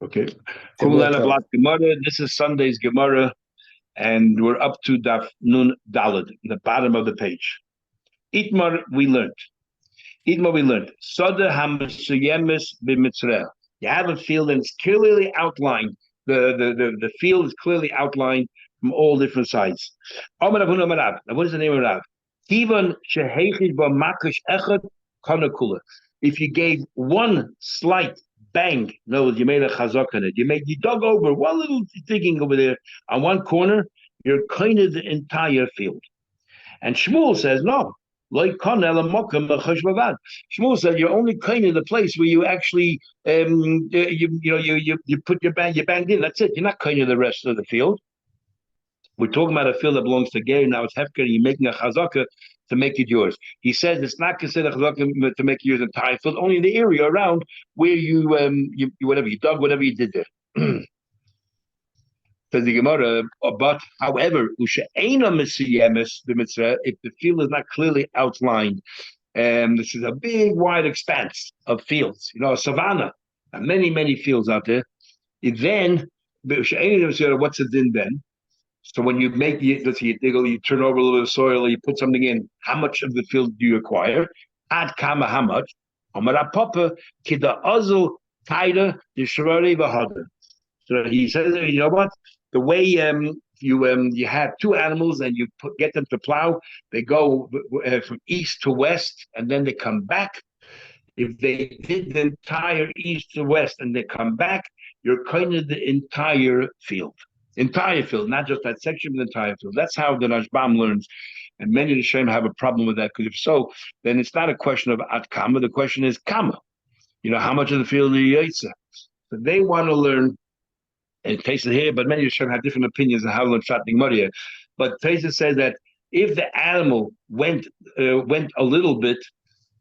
Okay. Kumulana Block Gemara. This is Sunday's Gemara, and we're up to Daf Nun Dalad, the bottom of the page. Itmar, we learned. Soda Hamasuyemis b'Mitzrayel. You have a field and it's clearly outlined. The field is clearly outlined from all different sides. Now, what is the name of Rav? If you gave one slight bang, no, you made a chazak on it. You dug over one little digging over there on one corner, you're kind of the entire field. And Shmuel says no. Shmuel said you're only kind of the place where you actually you put you banged in. That's it. You're not kind of the rest of the field. We're talking about a field that belongs to Ger. Now it's hefker. You're making a chazaka to make it yours. He says it's not considered a chazaka to make yours entire field, only in the area around where you whatever you dug, whatever you did there. Says the Gemara, but however, if the field is not clearly outlined, this is a big, wide expanse of fields, a savanna, and many fields out there. Then, what's the din then? So when you make let's say you dig, you turn over a little bit of soil, you put something in. How much of the field do you acquire? Ad kama, how much? kida azul taida the So he says, you know what? The way you have two animals and you get them to plow, they go from east to west and then they come back. If they did the entire east to west and they come back, you're kind of the entire field, not just that section, but the entire field. That's how the Rashbam learns. And many of the Shem have a problem with that, because if so, then it's not a question of at kama, the question is kama. How much of the field are you yaitza? So they want to learn. And Taisa here, but many of you have different opinions on how to learn Shatning Maria. But Taisa says that if the animal went a little bit,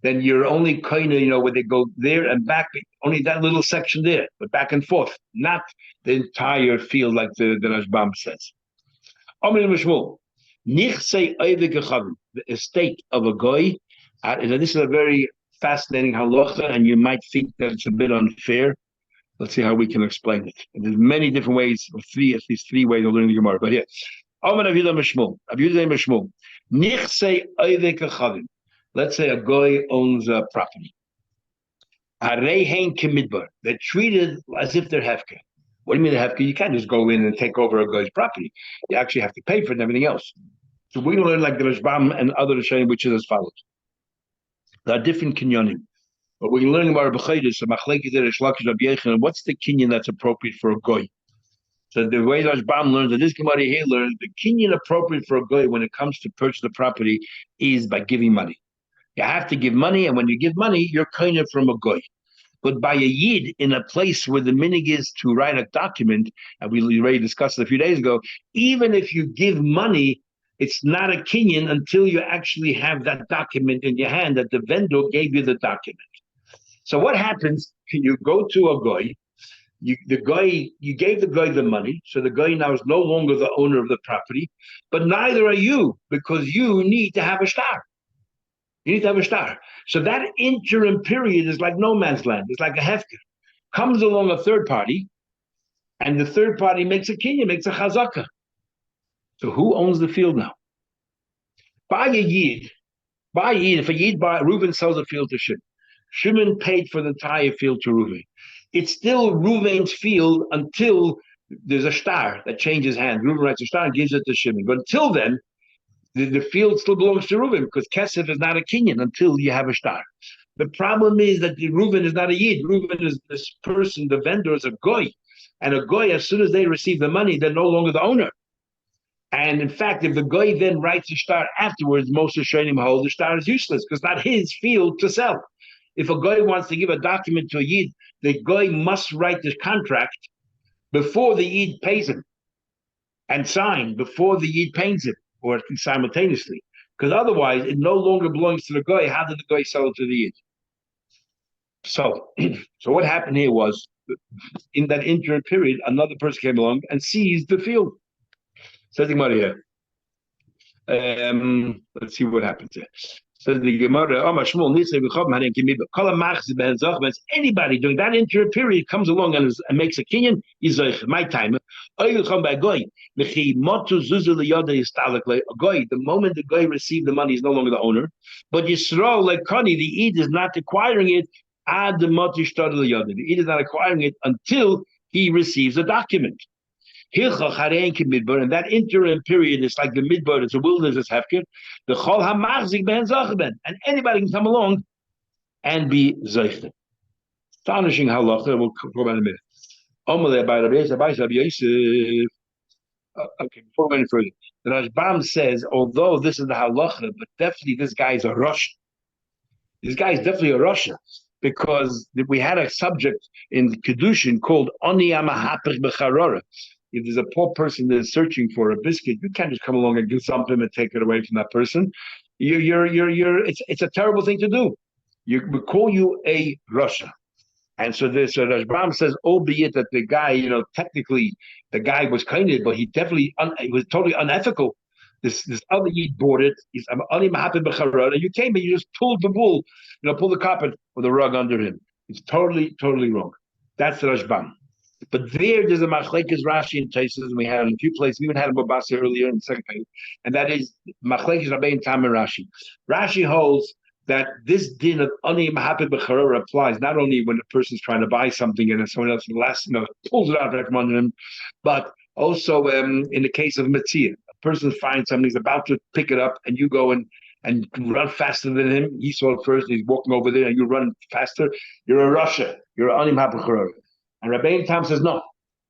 then you're only kind of, where they go there and back, only that little section there, but back and forth, not the entire field like the Rashbam says. The estate of a goy, and this is a very fascinating halacha, and you might think that it's a bit unfair. Let's see how we can explain it. And there's many different ways, at least three ways of learning the Gemara. But here, let's say a guy owns a property. They're treated as if they're hefker. What do you mean they're hefker? You can't just go in and take over a guy's property. You actually have to pay for it and everything else. So we don't learn like the Rashbam and other Rishonim, which is as follows. There are different kinyonim. But we're learning about B'chaydis, what's the kinyan that's appropriate for a goy? So the way Rashbam learns, that this Gemara here learns, the kinyan appropriate for a goy when it comes to purchase the property is by giving money. You have to give money, and when you give money, you're kind of from a goy. But by a yid in a place where the minig is to write a document, and we already discussed it a few days ago, even if you give money, it's not a kinyan until you actually have that document in your hand that the vendor gave you the document. So what happens? You go to a guy, you gave the guy the money, so the guy now is no longer the owner of the property, but neither are you, because you need to have a star. You need to have a star. So that interim period is like no man's land. It's like a hefker. Comes along a third party, and the third party makes a kinyan, makes a chazaka. So who owns the field now? By a yid, if a yid Reuben sells a field to Shimon. Shimon paid for the entire field to Reuven. It's still Reuven's field until there's a star that changes hands. Reuven writes a star and gives it to Shimon. But until then, the field still belongs to Reuven, because Kesef is not a kinyan until you have a star. The problem is that Reuven is not a yid. Reuven is this person, the vendor is a goy. And a goy, as soon as they receive the money, they're no longer the owner. And in fact, if the goy then writes a star afterwards, most of Shonim hold the star is useless, because it's not his field to sell. If a guy wants to give a document to a yid, the guy must write the contract before the yid pays him, and sign before the yid pays him, or simultaneously. Because otherwise, it no longer belongs to the guy. How did the guy sell it to the yid? So what happened here was, in that interim period, another person came along and seized the field. Says the Gemara here. Let's see what happens here. Says the Gemara, anybody during that interim period comes along and makes a kinyan, he's my time. A goy, the moment the guy received the money, he's no longer the owner. But Yisrael, like Kani, the Eid is not acquiring it. The Eid is not acquiring it until he receives a document. And that interim period is like the midbar, it's a wilderness, it's hefker. The chol hamachzik ben zachben, and anybody can come along and be zeichte. Astonishing halacha. We'll go about in a minute. Okay, before we go any further, the Rashbam says, although this is the halacha, but definitely this guy is a Russian. This guy is definitely a Russian because we had a subject in Kedushin called Oni Amahapich Becharora. If there's a poor person that is searching for a biscuit, you can't just come along and do something and take it away from that person. It's a terrible thing to do. We call you a Russia. And so this Rashbam says, albeit that the guy, technically the guy was kind of, but he definitely it was totally unethical. This other Yid bought it. He's only happy b'charad. You came and you just pulled the wool, pulled the carpet with a rug under him. It's totally wrong. That's the Rashbam. But there's a machlekes Rashi and Taisus, and we had it in a few places. We even had a Bava Basra earlier in the second page, and that is machlekes Rabbein Tam and Rashi. Rashi holds that this din of ani mahapid b'charora applies not only when a person's trying to buy something and someone else pulls it out right from under him, but also in the case of mitzia. A person finds something, he's about to pick it up, and you go and run faster than him. He saw it first, he's walking over there, and you run faster. You're a Russia. You're an ani mahapid b'charora. And Rabbein Tam says no.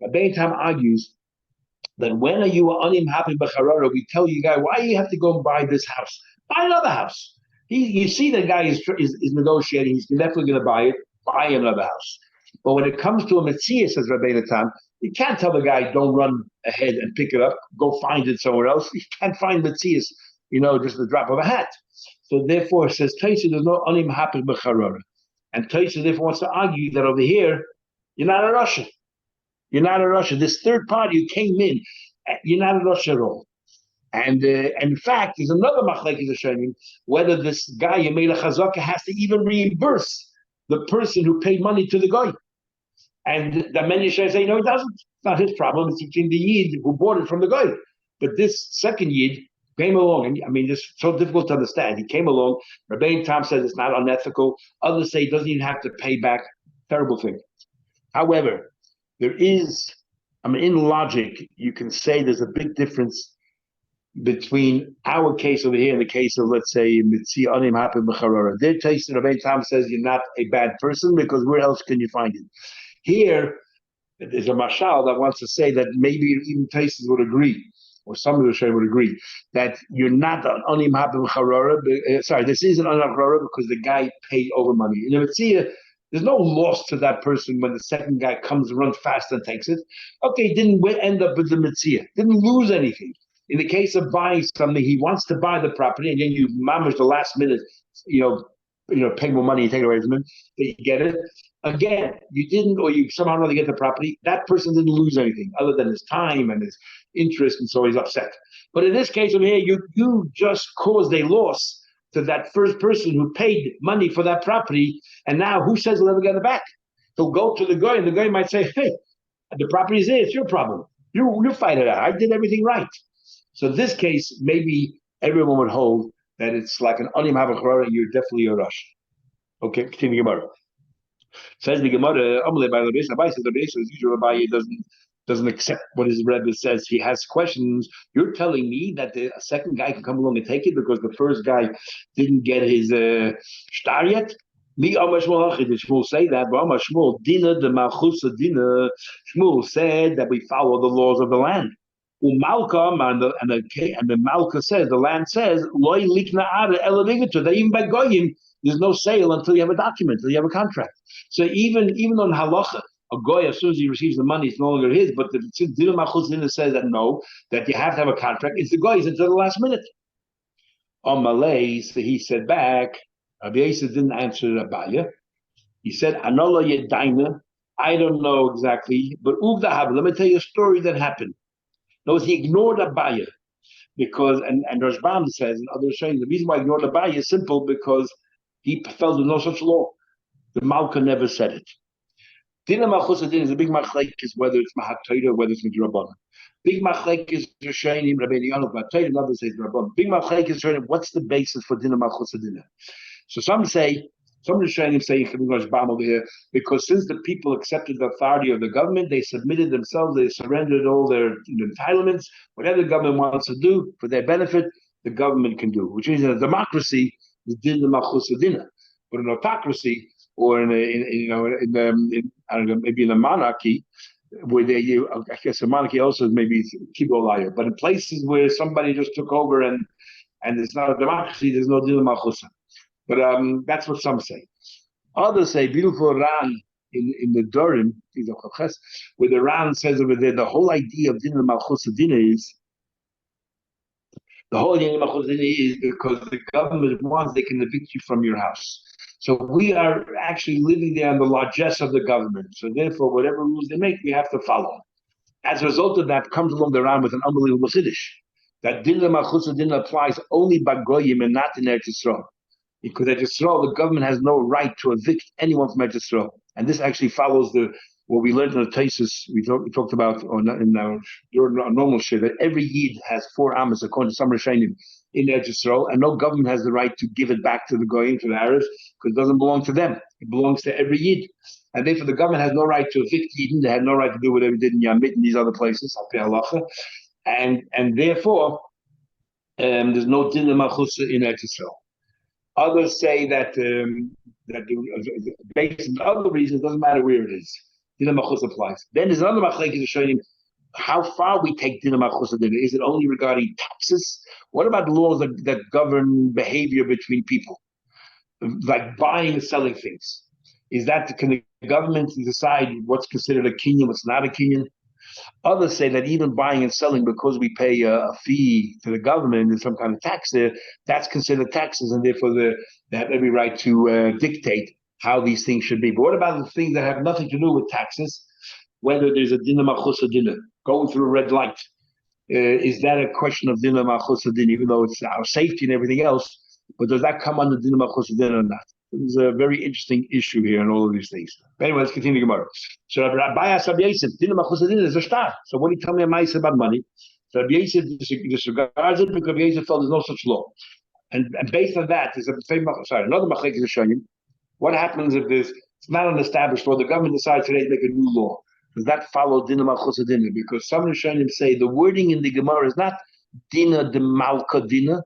Rabbein Tam argues that when are you anim happy b'charara, we tell you, guy, why do you have to go and buy this house? Buy another house. You see the guy is negotiating. He's definitely going to buy it. Buy another house. But when it comes to a mitzvah, says Rabbein Tam, you can't tell the guy don't run ahead and pick it up. Go find it somewhere else. You can't find mitzvahs, just the drop of a hat. So therefore, it says Taisa, there's no anim happy b'charara. And Taisa therefore wants to argue that over here, you're not a Russian. You're not a Russian. This third party who came in, you're not a Russian at all. And in fact, there's another machlekes Hashanim, whether this guy, Yemela Chazaka, has to even reimburse the person who paid money to the guy. And the many say, no, he doesn't. It's not his problem. It's between the Yid who bought it from the guy. But this second Yid came along, and it's so difficult to understand. He came along. Rabbein Tam says it's not unethical. Others say he doesn't even have to pay back. Terrible thing. However, there is, in logic, you can say there's a big difference between our case over here and the case of, let's say, Mitzi Anim Happen B'Charara. Their case, Rabbein Tam says you're not a bad person because where else can you find it? Here, there's a mashal that wants to say that maybe even Taisus would agree, or some of the Shay would agree, that you're not an Anim Happen B'Charara. Sorry, this isn't Anim B'Charara because the guy paid over money. In Mitzi, there's no loss to that person when the second guy comes, runs fast and takes it. Okay, didn't end up with the mitzvah. Didn't lose anything. In the case of buying something, he wants to buy the property, and then you manage the last minute, pay more money and take it away from him. You get it. Again, you didn't, or you somehow or another get the property. That person didn't lose anything other than his time and his interest, and so he's upset. But in this case over here, you just caused a loss to that first person who paid money for that property, and now who says he'll ever get it back? He'll go to the guy, and the guy might say, hey, the property is there, it's your problem. You fight it out. I did everything right. So in this case, maybe everyone would hold that it's like an anim habachara, you're definitely a rush. Okay, continue Gemara. Says the Gemara, doesn't accept what his Rebbe says. He has questions. You're telling me that a second guy can come along and take it because the first guy didn't get his shtar yet? Shmuel say that. Shmuel said that we follow the laws of the land. And the Malka says, the land says, that even by Goyim, there's no sale until you have a document, until you have a contract. So even on halacha, a goy, as soon as he receives the money, it's no longer his. But the Dina Machuz Dina says that no, that you have to have a contract. It's the goy's until the last minute. On Malay, so he said back, Rabbi Yosef didn't answer Abaya. He said, Anola Yedaina, I don't know exactly, but Uvda Hab, let me tell you a story that happened. No, he ignored Abaya. because and Rashbam says and others saying the reason why ignore the Abaye is simple because he felt there's no such law. The Malka never said it. Dina Malchusadin is a big machlekes whether it's Mahatayda or whether it's Midrabanan. Big machlekes Rishonim Rabbeinu Yonah Mahatayda, and others say Rabbanan. Big machlekes Rishonim. What's the basis for Dina Malchusadin? So some Rishonim say over here because since the people accepted the authority of the government, they submitted themselves, they surrendered all their entitlements. Whatever the government wants to do for their benefit, the government can do. Which means in a democracy, the Dina Malchusadin, but in autocracy or I don't know, maybe in a monarchy, where I guess a monarchy also is maybe kibolaya, but in places where somebody just took over and it's not a democracy, there's no din malchusa. But that's what some say. Others say beautiful Ran in the Dorim, where the Ran says over there the whole idea of din malchusa din is. The whole idea of malchusa is because the government wants they can evict you from your house. So we are actually living there on the largesse of the government. So therefore, whatever rules they make, we have to follow. As a result of that, comes along the Ram with an unbelievable chiddush that din malchusa din applies only by goyim and not in Eretz Yisrael. Because Eretz Yisrael, the government has no right to evict anyone from Eretz Yisrael, and this actually follows what we learned in the thesis we talked about in our normal share that every yid has 4 amas according to some Rishonim in Eretz Yisrael, and no government has the right to give it back to the goyim, to the Arabs, because it doesn't belong to them. It belongs to every yid, and therefore the government has no right to evict yidden. They had no right to do whatever they did in Yamit and these other places, and therefore there's no din malchusa in Eretz Yisrael. Others say that based on other reasons, it doesn't matter where it is. Din malchusa applies. Then there's another machlekes showing how far we take din malchusa. Is it only regarding taxes? What about laws that govern behavior between people, like buying and selling things? Can the government decide what's considered a kinyan, what's not a kinyan? Others say that even buying and selling, because we pay a fee to the government and some kind of tax there, that's considered taxes, and therefore they have every right to dictate how these things should be. But what about the things that have nothing to do with taxes? Whether there's a dinner malchusa dinner, going through a red light, is that a question of dinner malchusa dinner, even though it's our safety and everything else? But does that come under dinner malchusa dinner or not? There's a very interesting issue here in all of these things. But anyway, let's continue the Gemara. So Rabbi Yosef, dinner malchusa dinner is a star. So what do you tell me about money? So Rabbi Yosef disregards it because Rabbi Yosef felt there's no such law. And based on that, there's another machlekes is showing you what happens if it's not an established law. The government decides today to make a new law. Does that follow dinner malchusa dinner? Because some Rishonim say the wording in the Gemara is not dinner de malka dinner.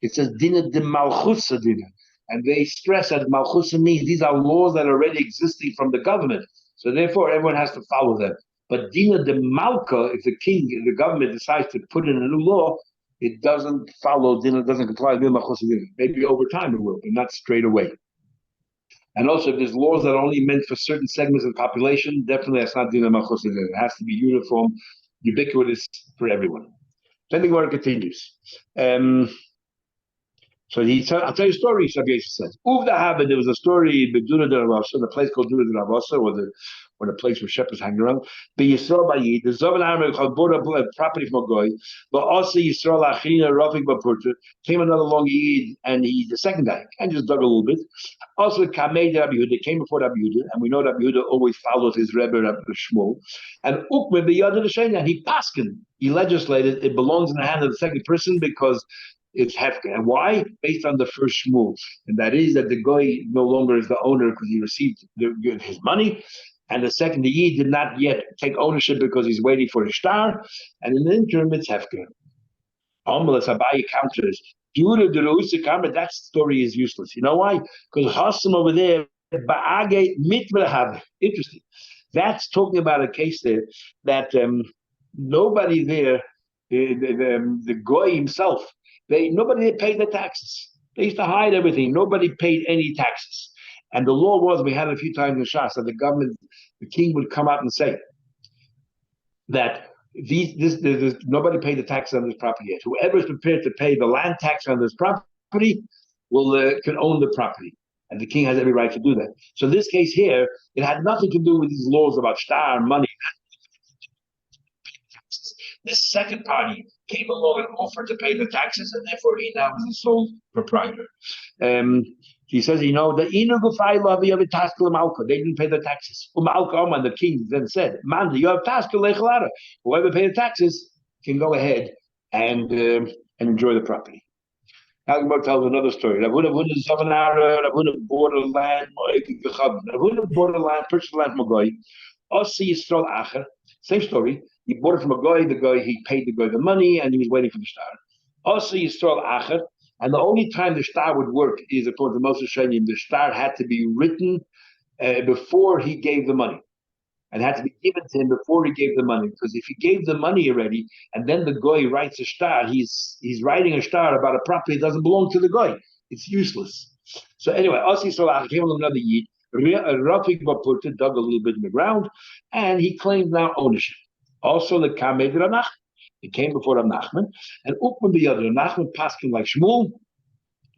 It says dinner de malchusa dinner. And they stress that malchusa means these are laws that are already existing from the government. So therefore, everyone has to follow them. But dina de malka, if the king, the government decides to put in a new law, it doesn't follow dina, doesn't comply with malchusa dina. Maybe over time it will, but not straight away. And also, if there's laws that are only meant for certain segments of the population, definitely that's not dina malchusa dina. It has to be uniform, ubiquitous for everyone. Then the Gemara continues. So I'll tell you a story, Rabbi Yosef says. There was a story, the place called Dura de Ravasa, or the place where shepherds hang around. The Zovan Army bought a property from a guy, but also Yisrael Achina Rafik Bapurta, came another long Yid, and the second guy, and just dug a little bit. Also Kamei Rabbi Yehuda, came before Rabbi Yehuda, and we know Rabbi Yehuda always follows his Rebbe, Rabbi Shmuel. And Ukme B'Yad L'Shena, and he paskin, he legislated, it belongs in the hand of the second person because it's hefker. And why? Based on the first shmul, and that is that the goy no longer is the owner because he received his money, and the second, the yid did not yet take ownership because he's waiting for his star, and in the interim it's hefker. Amalek Abaye counters, that story is useless. You know why? Because Hassan over there, interesting. That's talking about a case there that nobody there, the goy himself, nobody paid the taxes. They used to hide everything. Nobody paid any taxes. And the law was, we had it a few times in Shas, that the king would come out and say that nobody paid the taxes on this property yet. Whoever is prepared to pay the land tax on this property can own the property. And the king has every right to do that. So this case here, it had nothing to do with these laws about shtar, money. This second party came along and offered to pay the taxes, and therefore he now is the sole proprietor. He says, the they didn't pay the taxes. And the king then said, Man, you have taskul. Whoever paid the taxes can go ahead and enjoy the property. Agmar tells another story. Ravuna bought a land, purchased land from a guy. Ossi Yisrael Acher. Same story. He bought it from a guy. The guy, he paid the guy the money, and he was waiting for the star. Ossi Yisrael Acher. And the only time the star would work is, according to Moshe Shenim, the star had to be written before he gave the money, and had to be given to him before he gave the money. Because if he gave the money already, and then the guy writes a star, he's writing a star about a property that doesn't belong to the guy. It's useless. So anyway, Ossi Yisrael came on another yid. Rafik Bapurta dug a little bit in the ground, and he claimed now ownership. Also, the Kamed Ranach. It came before Rav Nachman, and Ukman the other. Nachman paskin like Shmuel,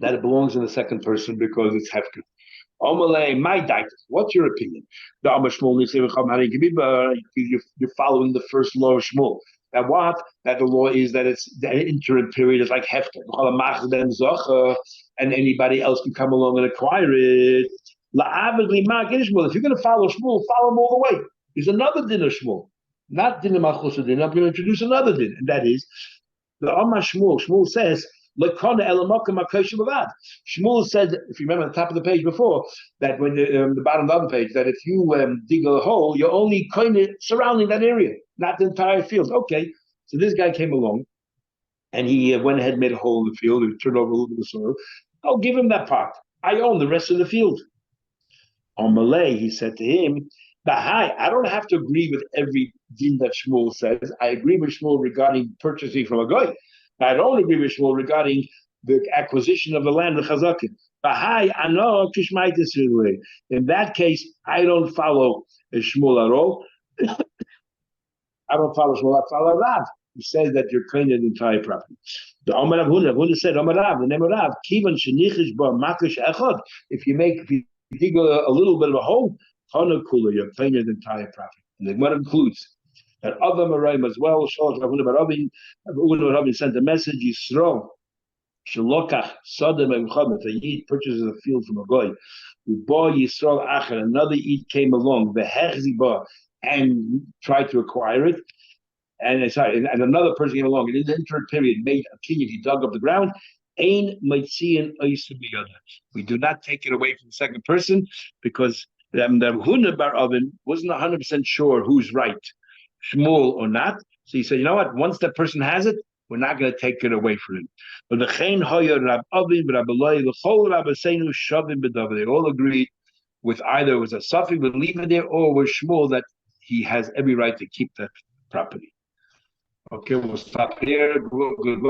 that it belongs in the second person because it's hefker. Omalei, my daitas. What's your opinion? The Amar Shmuel, you're following the first law of Shmuel. That what? That the law is that it's the interim period is like hefker, and anybody else can come along and acquire it. If you're going to follow Shmuel, follow him all the way. There's another din of Shmuel. Not din of Malchus din. I'm going to introduce another din, and that is the Amar Shmuel. Shmuel says, Shmuel said, if you remember at the top of the page before, that when the bottom of the other page, that if you dig a hole, you're only kind of surrounding that area, not the entire field. Okay, so this guy came along, and he went ahead and made a hole in the field and turned over a little bit of soil. I'll give him that part. I own the rest of the field. On Malay, he said to him, Bahai, I don't have to agree with every din that Shmuel says. I agree with Shmuel regarding purchasing from a guy. I don't agree with Shmuel regarding the acquisition of the land of Chazakim. Bahai, I know Kishmaitis. In that case, I don't follow Shmuel at all. I don't follow Shmuel, I follow Rav. He says that you're claiming the entire property. The Omar Rav Huna said, Omar Rav, the name of Rav, Kivan Shenichish Ba Makish Echad. If you dig a little bit of a hole, you're claiming the entire property. And then what includes that other Maraim as well. Rabbi sent a message, Yisrael, Shalokach, Sodom and Chamet, a Yid purchases a field from a guy. Uba Yisrael Acher, another Yid came along, the Hechziba, and tried to acquire it. And another person came along, and in the interim period made a kinyan, he dug up the ground. We do not take it away from the second person because the Huna Bar Oven wasn't 100% sure who's right, Shmuel or not. So he said, you know what? Once that person has it, we're not going to take it away from him. But they all agreed with either it was a Safi would leave it there, or with Shmuel that he has every right to keep that property. Okay, we'll stop here. Good.